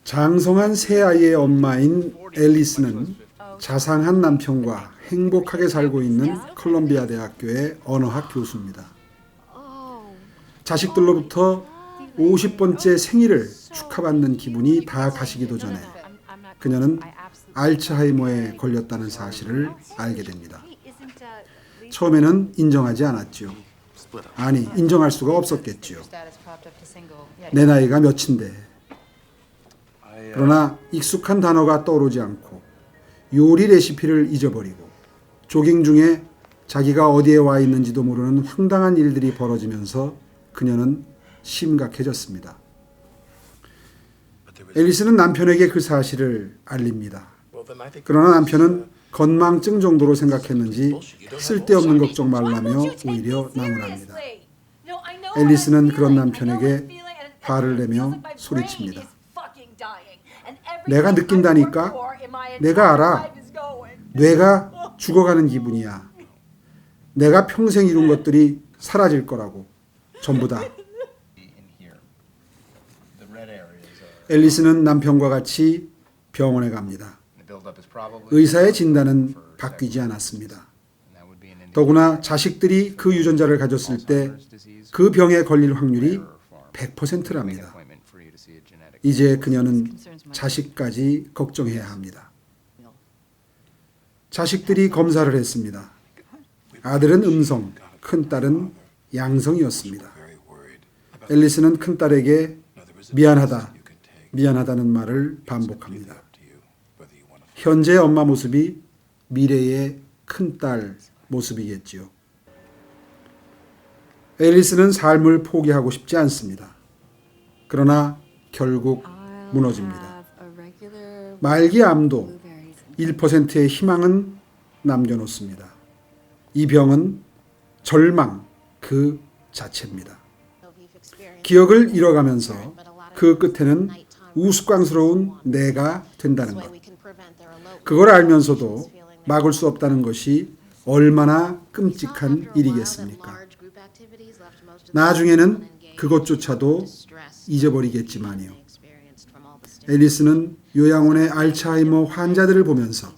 장성한 세 아이의 엄마인 앨리스는 자상한 남편과 행복하게 살고 있는 컬럼비아 대학교의 언어학 교수입니다. 자식들로부터 50번째 생일을 축하받는 기분이 다 가시기도 전에 그녀는 알츠하이머에 걸렸다는 사실을 알게 됩니다. 처음에는 인정하지 않았지요. 아니, 인정할 수가 없었겠지요. 내 나이가 몇인데. 그러나 익숙한 단어가 떠오르지 않고 요리 레시피를 잊어버리고 조깅 중에 자기가 어디에 와 있는지도 모르는 황당한 일들이 벌어지면서 그녀는 심각해졌습니다. 앨리스는 남편에게 그 사실을 알립니다. 그러나 남편은 건망증 정도로 생각했는지 쓸데없는 걱정 말라며 오히려 나무랍니다. 앨리스는 그런 남편에게 화를 내며 소리칩니다. 내가 느낀다니까? 내가 알아. 뇌가 죽어가는 기분이야. 내가 평생 이룬 것들이 사라질 거라고. 전부 다. 앨리스는 남편과 같이 병원에 갑니다. 의사의 진단은 바뀌지 않았습니다. 더구나 자식들이 그 유전자를 가졌을 때 그 병에 걸릴 확률이 100%랍니다. 이제 그녀는 자식까지 걱정해야 합니다. 자식들이 검사를 했습니다. 아들은 음성, 큰딸은 양성이었습니다. 앨리스는 큰딸에게 미안하다는 말을 반복합니다. 현재의 엄마 모습이 미래의 큰딸 모습이겠지요. 앨리스는 삶을 포기하고 싶지 않습니다. 그러나 결국 무너집니다. 말기암도 1%의 희망은 남겨놓습니다. 이 병은 절망 그 자체입니다. 기억을 잃어가면서 그 끝에는 우스꽝스러운 내가 된다는 것. 그걸 알면서도 막을 수 없다는 것이 얼마나 끔찍한 일이겠습니까? 나중에는 그것조차도 잊어버리겠지만요. 앨리스는 요양원의 알츠하이머 환자들을 보면서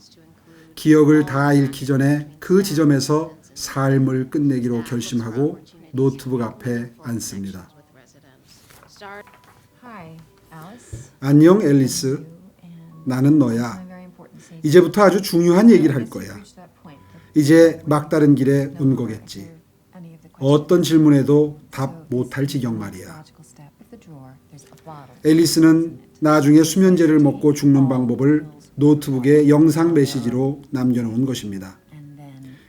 기억을 다 잃기 전에 그 지점에서 삶을 끝내기로 결심하고 노트북 앞에 앉습니다. 안녕 앨리스, 나는 너야. 이제부터 아주 중요한 얘기를 할 거야. 이제 막다른 길에 온 거겠지. 어떤 질문에도 답 못할 지경 말이야. 앨리스는 나중에 수면제를 먹고 죽는 방법을 노트북에 영상 메시지로 남겨놓은 것입니다.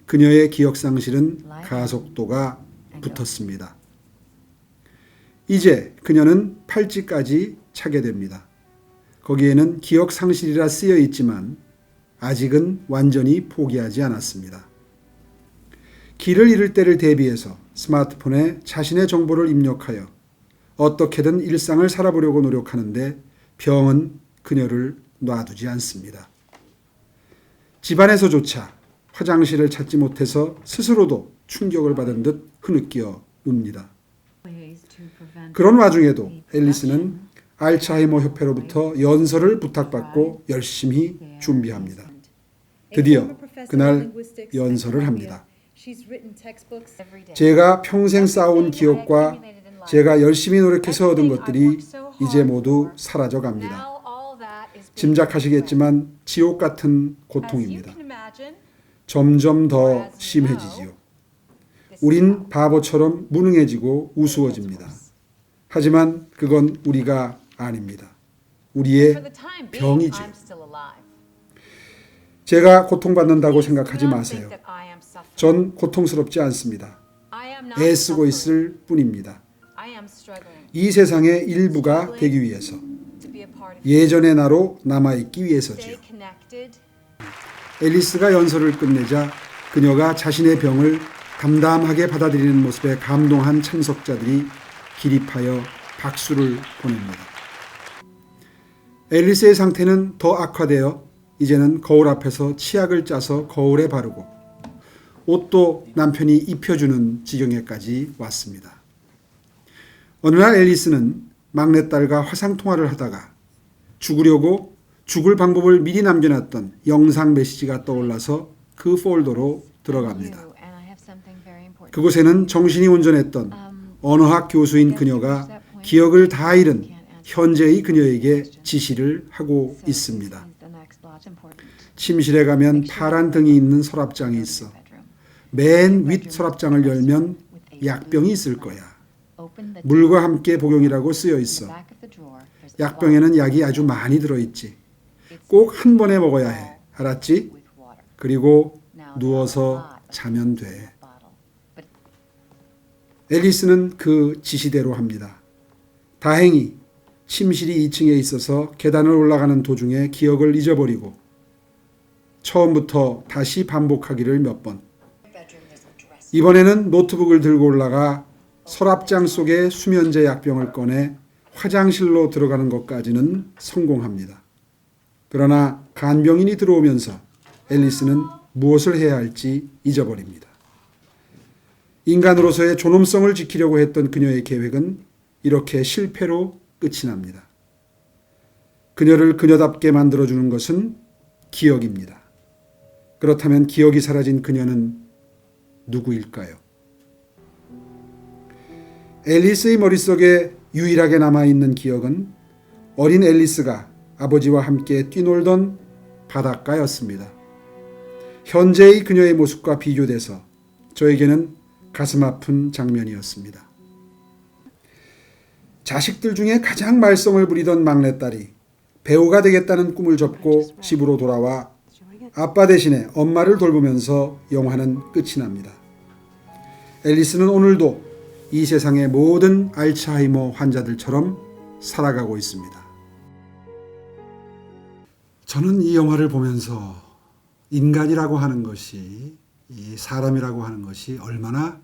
그녀의 기억 상실은 가속도가 붙었습니다. 이제 그녀는 팔찌까지 차게 됩니다. 거기에는 기억 상실이라 쓰여 있지만 아직은 완전히 포기하지 않았습니다. 길을 잃을 때를 대비해서 스마트폰에 자신의 정보를 입력하여 어떻게든 일상을 살아보려고 노력하는데 병은 그녀를 놔두지 않습니다. 집안에서조차 화장실을 찾지 못해서 스스로도 충격을 받은 듯 흐느끼어 웁니다. 그런 와중에도 앨리스는 알츠하이머 협회로부터 연설을 부탁받고 열심히 준비합니다. 드디어 그날 연설을 합니다. 제가 평생 쌓아온 기억과 제가 열심히 노력해서 얻은 것들이 이제 모두 사라져갑니다. 짐작하시겠지만 지옥 같은 고통입니다. 점점 더 심해지지요. 우린 바보처럼 무능해지고 우스워집니다. 하지만 그건 우리가 아닙니다. 우리의 병이지요. 제가 고통받는다고 생각하지 마세요. 전 고통스럽지 않습니다. 애쓰고 있을 뿐입니다. 이 세상의 일부가 되기 위해서, 예전의 나로 남아있기 위해서지요. 앨리스가 연설을 끝내자 그녀가 자신의 병을 담담하게 받아들이는 모습에 감동한 참석자들이 기립하여 박수를 보냅니다. 앨리스의 상태는 더 악화되어 이제는 거울 앞에서 치약을 짜서 거울에 바르고 옷도 남편이 입혀주는 지경에까지 왔습니다. 어느 날 앨리스는 막내딸과 화상통화를 하다가 죽으려고 죽을 방법을 미리 남겨놨던 영상 메시지가 떠올라서 그 폴더로 들어갑니다. 그곳에는 정신이 온전했던 언어학 교수인 그녀가 기억을 다 잃은 현재의 그녀에게 지시를 하고 있습니다. 침실에 가면 파란 등이 있는 서랍장이 있어. 맨 윗 서랍장을 열면 약병이 있을 거야. 물과 함께 복용이라고 쓰여 있어. 약병에는 약이 아주 많이 들어있지. 꼭 한 번에 먹어야 해. 알았지? 그리고 누워서 자면 돼. 앨리스는 그 지시대로 합니다. 다행히 침실이 2층에 있어서 계단을 올라가는 도중에 기억을 잊어버리고 처음부터 다시 반복하기를 몇 번. 이번에는 노트북을 들고 올라가 서랍장 속에 수면제 약병을 꺼내 화장실로 들어가는 것까지는 성공합니다. 그러나 간병인이 들어오면서 앨리스는 무엇을 해야 할지 잊어버립니다. 인간으로서의 존엄성을 지키려고 했던 그녀의 계획은 이렇게 실패로 끝이 납니다. 그녀를 그녀답게 만들어주는 것은 기억입니다. 그렇다면 기억이 사라진 그녀는 누구일까요? 앨리스의 머릿속에 유일하게 남아있는 기억은 어린 앨리스가 아버지와 함께 뛰놀던 바닷가였습니다. 현재의 그녀의 모습과 비교돼서 저에게는 가슴 아픈 장면이었습니다. 자식들 중에 가장 말썽을 부리던 막내딸이 배우가 되겠다는 꿈을 접고 집으로 돌아와 아빠 대신에 엄마를 돌보면서 영화는 끝이 납니다. 앨리스는 오늘도 이 세상의 모든 알츠하이머 환자들처럼 살아가고 있습니다. 저는 이 영화를 보면서 인간이라고 하는 것이, 이 사람이라고 하는 것이 얼마나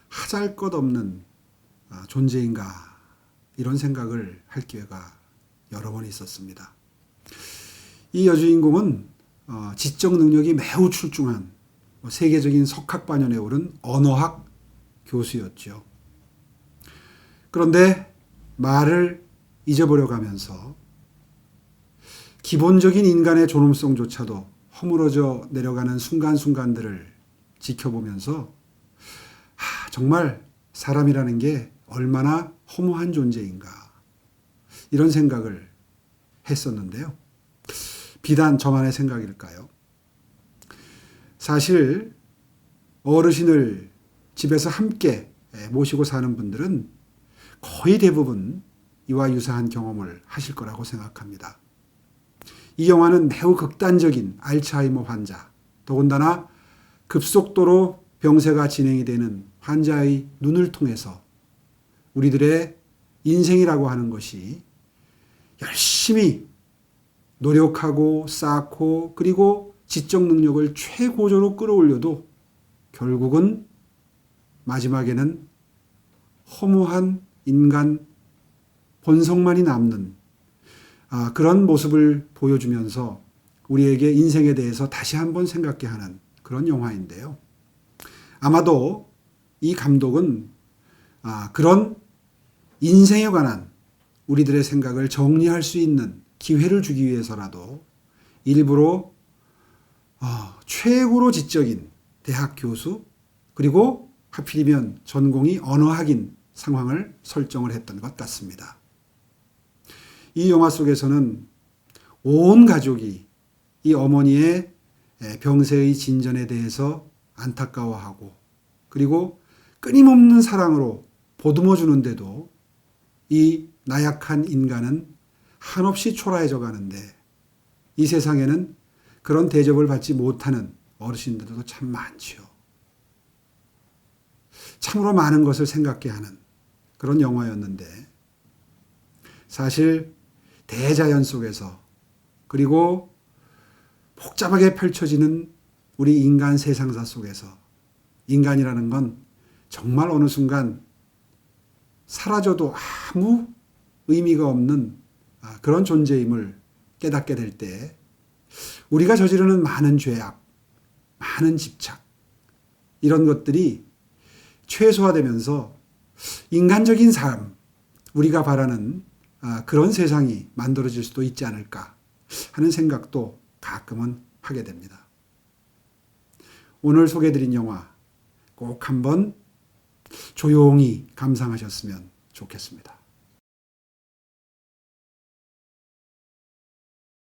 하잘것없는 존재인가 이런 생각을 할 기회가 여러 번 있었습니다. 이 여주인공은 지적 능력이 매우 출중한 세계적인 석학반열에 오른 언어학 교수였죠. 그런데 말을 잊어버려 가면서 기본적인 인간의 존엄성조차도 허물어져 내려가는 순간순간들을 지켜보면서 정말 사람이라는 게 얼마나 허무한 존재인가 이런 생각을 했었는데요. 비단 저만의 생각일까요? 사실 어르신을 집에서 함께 모시고 사는 분들은 거의 대부분 이와 유사한 경험을 하실 거라고 생각합니다. 이 영화는 매우 극단적인 알츠하이머 환자, 더군다나 급속도로 병세가 진행이 되는 환자의 눈을 통해서 우리들의 인생이라고 하는 것이 열심히 노력하고 쌓고 그리고 지적 능력을 최고조로 끌어올려도 결국은 마지막에는 허무한 인간 본성만이 남는 그런 모습을 보여주면서 우리에게 인생에 대해서 다시 한번 생각해 하는 그런 영화인데요. 아마도 이 감독은 그런 인생에 관한 우리들의 생각을 정리할 수 있는 기회를 주기 위해서라도 일부러 최고로 지적인 대학 교수 그리고 하필이면 전공이 언어학인 상황을 설정을 했던 것 같습니다. 이 영화 속에서는 온 가족이 이 어머니의 병세의 진전에 대해서 안타까워하고 그리고 끊임없는 사랑으로 보듬어 주는데도 이 나약한 인간은 한없이 초라해져 가는데 이 세상에는 그런 대접을 받지 못하는 어르신들도 참 많지요. 참으로 많은 것을 생각게 하는 그런 영화였는데 사실 대자연 속에서 그리고 복잡하게 펼쳐지는 우리 인간 세상사 속에서 인간이라는 건 정말 어느 순간 사라져도 아무 의미가 없는 그런 존재임을 깨닫게 될 때 우리가 저지르는 많은 죄악, 많은 집착 이런 것들이 최소화되면서 인간적인 삶, 우리가 바라는 그런 세상이 만들어질 수도 있지 않을까 하는 생각도 가끔은 하게 됩니다. 오늘 소개해드린 영화 꼭 한번 조용히 감상하셨으면 좋겠습니다.